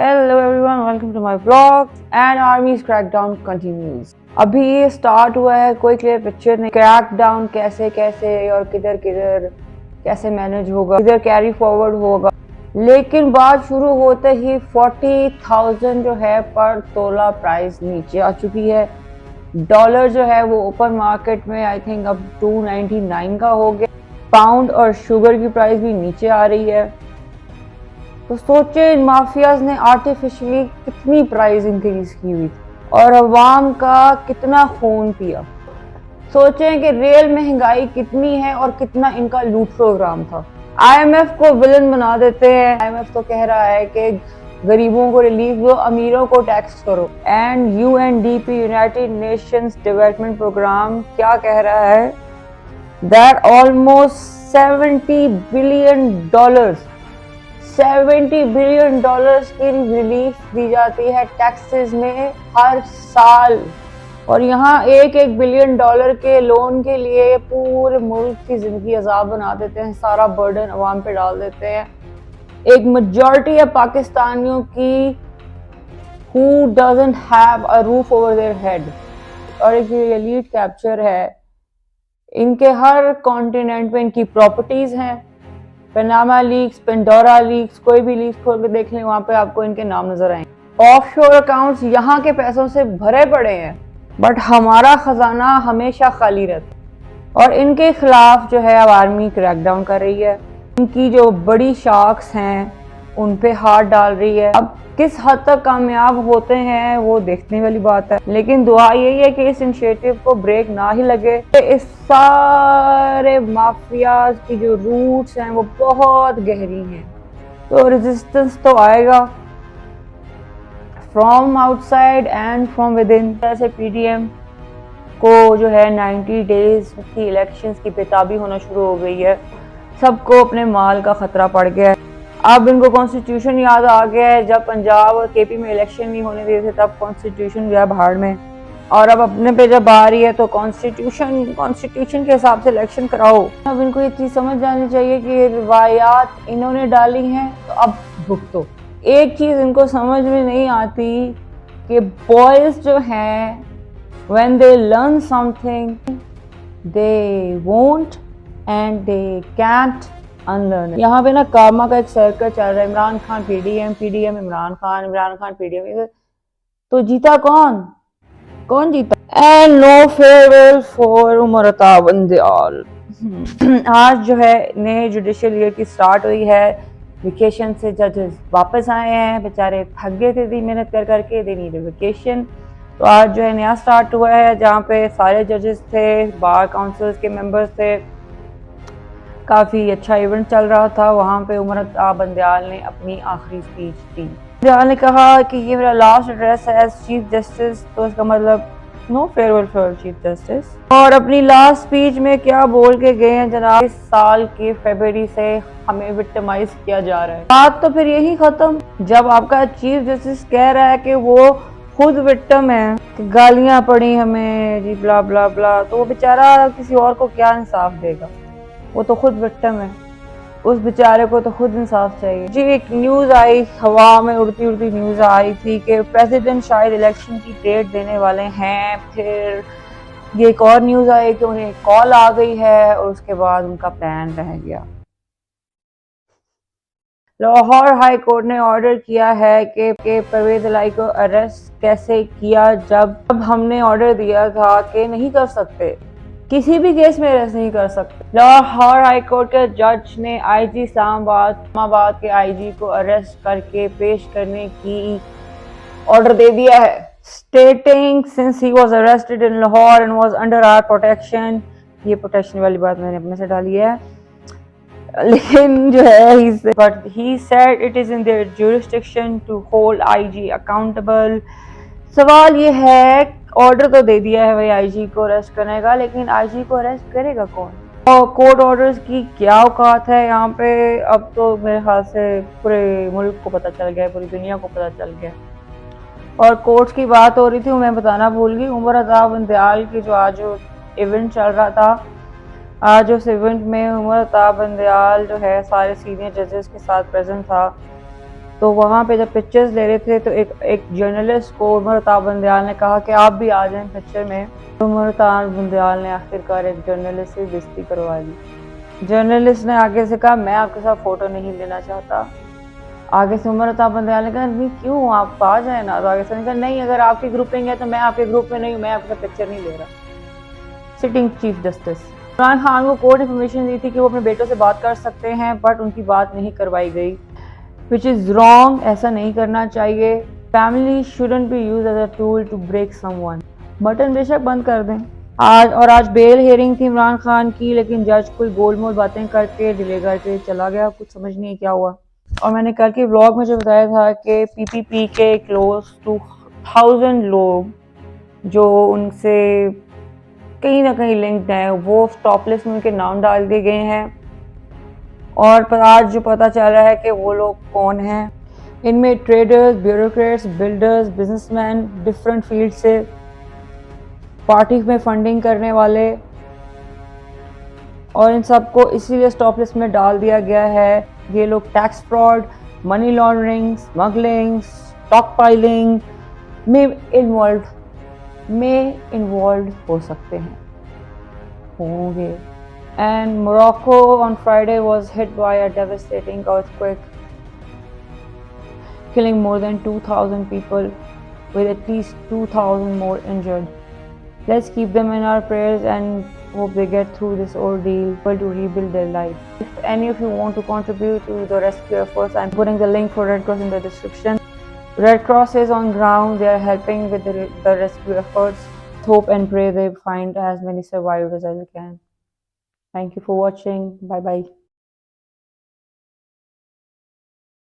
Hello everyone, welcome to my vlog and Army's crackdown continues. अभी ये start हुआ है, कोई क्लियर पिक्चर नहीं। क्रैकडाउन कैसे कैसे और किधर किधर कैसे मैनेज होगा, किधर कैरी फॉरवर्ड होगा, लेकिन बात शुरू होते ही 40,000 जो है पर तोला प्राइस नीचे आ चुकी है। डॉलर जो है वो ओपन मार्केट में आई थिंक अब 299 का हो गया। पाउंड और शुगर की प्राइस भी नीचे आ रही है। तो सोचे इन माफियाज ने आर्टिफिशियली कितनी प्राइस इंक्रीज की हुई और अवाम का कितना खून पिया। सोचें कि रियल महंगाई कितनी है और कितना इनका लूट प्रोग्राम था। आईएमएफ को विलन बना देते हैं। आईएमएफ तो कह रहा है कि गरीबों को रिलीफ दो, अमीरों को टैक्स करो। And UNDP United Nations Development Programme क्या कह रहा है that almost 70 billion dollars 70 billion dollars की रिलीफ दी जाती है टैक्सेस में हर साल। और यहाँ एक बिलियन डॉलर के लोन के लिए पूरे मुल्क की जिंदगी अजाब बना देते हैं, सारा बर्डन अवाम पे डाल देते हैं। एक मेजॉरिटी है पाकिस्तानियों की who doesn't have a roof over their head। और एक एलीट कैप्चर है, इनके हर कॉन्टिनेंट पे इनकी प्रॉपर्टीज हैं। पनामा लीक्स, पेंडोरा लीक्स, कोई भी लीक्स खोल के देख लें, वहां पे आपको इनके नाम नजर आएंगे। ऑफशोर अकाउंट्स यहाँ के पैसों से भरे पड़े हैं, बट हमारा खजाना हमेशा खाली रहता। और इनके खिलाफ जो है अब आर्मी क्रैकडाउन कर रही है। इनकी जो बड़ी शार्क्स हैं उन पे हाथ डाल रही है। अब किस हद तक कामयाब होते हैं वो देखने वाली बात है, लेकिन दुआ यही है कि इस इनिशिएटिव को ब्रेक ना ही लगे। इस सारे माफियाज की जो रूट्स हैं वो बहुत गहरी हैं, तो रेजिस्टेंस तो आएगा from outside and from with in. जैसे पीडीएम को जो है 90 डेज की इलेक्शंस की बेताबी होना शुरू हो गई है, सबको अपने माल का खतरा पड़ गया है। अब इनको कॉन्स्टिट्यूशन याद आ गया है। जब पंजाब और केपी में इलेक्शन नहीं होने दिए थे तब कॉन्स्टिट्यूशन गया भाड़ में, और अब अपने पे जब आ रही है तो कॉन्स्टिट्यूशन के हिसाब से इलेक्शन कराओ। अब इनको ये चीज समझ जानी चाहिए कि रिवायात इन्होंने डाली हैं तो अब भुगतो। एक चीज इनको समझ में नहीं आती कि बॉयज जो हैं when they learn something they won't and they can't unlearn it। यहाँ पे ना कारमा का एक सर्कल चल रहा है, Imran Khan PDM, PDM Imran Khan PDM. तो जीता कौन जीता? And no farewell for Umar Ata Bandial. आज जो है नए जुडिशियल ईयर की स्टार्ट हुई है। वेकेशन से जजेस वापस आए हैं, बेचारे थक गए थे इतनी मेहनत करके, दे नीड वेकेशन। तो आज जो है नया स्टार्ट हुआ है जहाँ पे सारे जजेस थे, बार काउंसिल्स के मेंबर्स थे, काफ़ी अच्छा इवेंट चल रहा था। वहाँ पे उमर अता बंदयाल ने अपनी आखिरी स्पीच दी। बंदयाल ने कहा कि ये मेरा लास्ट एड्रेस है एज चीफ जस्टिस, तो इसका मतलब no farewell for chief justice. और अपनी लास्ट स्पीच में क्या बोल के गए हैं जनाब, इस साल के फरवरी से हमें विक्टिमाइज किया जा रहा है। बात तो फिर यही खत्म जब आपका चीफ जस्टिस कह रहा है कि वो खुद विक्टिम है, गालियां पड़ी हमें जी ब्ला ब्ला ब्ला, तो वो बेचारा किसी और को क्या इंसाफ देगा? वो तो खुद विक्टिम है, उस बेचारे को तो खुद इंसाफ चाहिए। जी एक न्यूज आई, हवा में उड़ती उड़ती न्यूज आई थी कि प्रेसिडेंट शायद इलेक्शन की डेट देने वाले हैं। फिर ये एक और न्यूज आई कि उन्हें कॉल आ गई है और उसके बाद उनका प्लान रह गया। लाहौर हाई कोर्ट ने ऑर्डर किया है कि परवेज इलाही को अरेस्ट कैसे किया, जब हमने ऑर्डर दिया था कि नहीं कर सकते, किसी भी केस में अरेस्ट नहीं कर सकते। लाहौर हाई कोर्ट के जज ने आईजी इस्लामाबाद के आईजी को अरेस्ट करके पेश करने की ऑर्डर दे दिया है, stating since he was arrested in Lahore and was under our protection. ये प्रोटेक्शन वाली बात मैंने अपने से डाली है, लेकिन जो है but he said it is in their jurisdiction to hold IG accountable. सवाल ये है, ऑर्डर तो दे दिया है भाई आईजी को अरेस्ट करने का, लेकिन आईजी को अरेस्ट करेगा कौन? और कोर्ट ऑर्डर्स की क्या औकात है यहाँ पे? अब तो मेरे ख्याल से पूरे मुल्क को पता चल गया है, पूरी दुनिया को पता चल गया। और कोर्ट्स की बात हो रही थी, मैं बताना भूल गई, उमर अता बंदयाल की जो आज इवेंट चल रहा था, आज उस इवेंट में उमर अता बंदयाल जो है सारे सीनियर जजेस के साथ प्रेजेंट था। तो वहाँ पे जब पिक्चर्स ले रहे थे तो एक जर्नलिस्ट को उमर अताब बंदयाल ने कहा कि आप भी आ जाएं पिक्चर में। तो उमर अताब बंदयाल ने आखिरकार एक जर्नलिस्ट से बेइज्जती करवा दी। जर्नलिस्ट ने आगे से कहा मैं आपके साथ फ़ोटो नहीं लेना चाहता। आगे से उमर अताब बंदयाल ने कहा नहीं क्यों, आप आ जाए ना। तो आगे से ने कहा नहीं, अगर आपकी ग्रुपिंग है तो मैं आपके ग्रुप में नहीं हूँ, मैं आपके साथ पिक्चर नहीं ले रहा। Sitting chief justice Imran Khan को कोर्ट ने परमिशन दी थी कि वो अपने बेटों से बात कर सकते हैं, बट उनकी बात नहीं करवाई गई, विच इज़ रॉन्ग। ऐसा नहीं करना चाहिए। Family shouldn't be use as a tool to break someone. Button बेशक बंद कर दें। आज बेल हियरिंग थी इमरान खान की, लेकिन जज कोई गोलमोल बातें करके डिले करके चला गया, कुछ समझ नहीं क्या हुआ। और मैंने कल के व्लॉग में जो बताया था कि पीपीपी के क्लोज टू 1000 लोग जो उनसे कहीं ना कहीं लिंक्ड हैं, वो स्टॉप लिस्ट में उनके नाम डाल दिए गए हैं। और आज जो पता चल रहा है कि वो लोग कौन हैं, इनमें traders, bureaucrats, builders, businessman, different field से, पार्टी में फंडिंग करने वाले, और इन सबको इसीलिए स्टॉप लिस्ट में डाल दिया गया है। ये लोग tax fraud, money laundering, smuggling, stock piling में इन्वॉल्व हो सकते हैं, होंगे। And Morocco on Friday was hit by a devastating earthquake, killing more than 2,000 people, with at least 2,000 more injured. Let's keep them in our prayers and hope they get through this ordeal to rebuild their life. If any of you want to contribute to the rescue efforts, I'm putting the link for Red Cross in the description. Red Cross is on ground. They are helping with the rescue efforts. Hope and pray they find as many survivors as they can. Thank you for watching. Bye bye.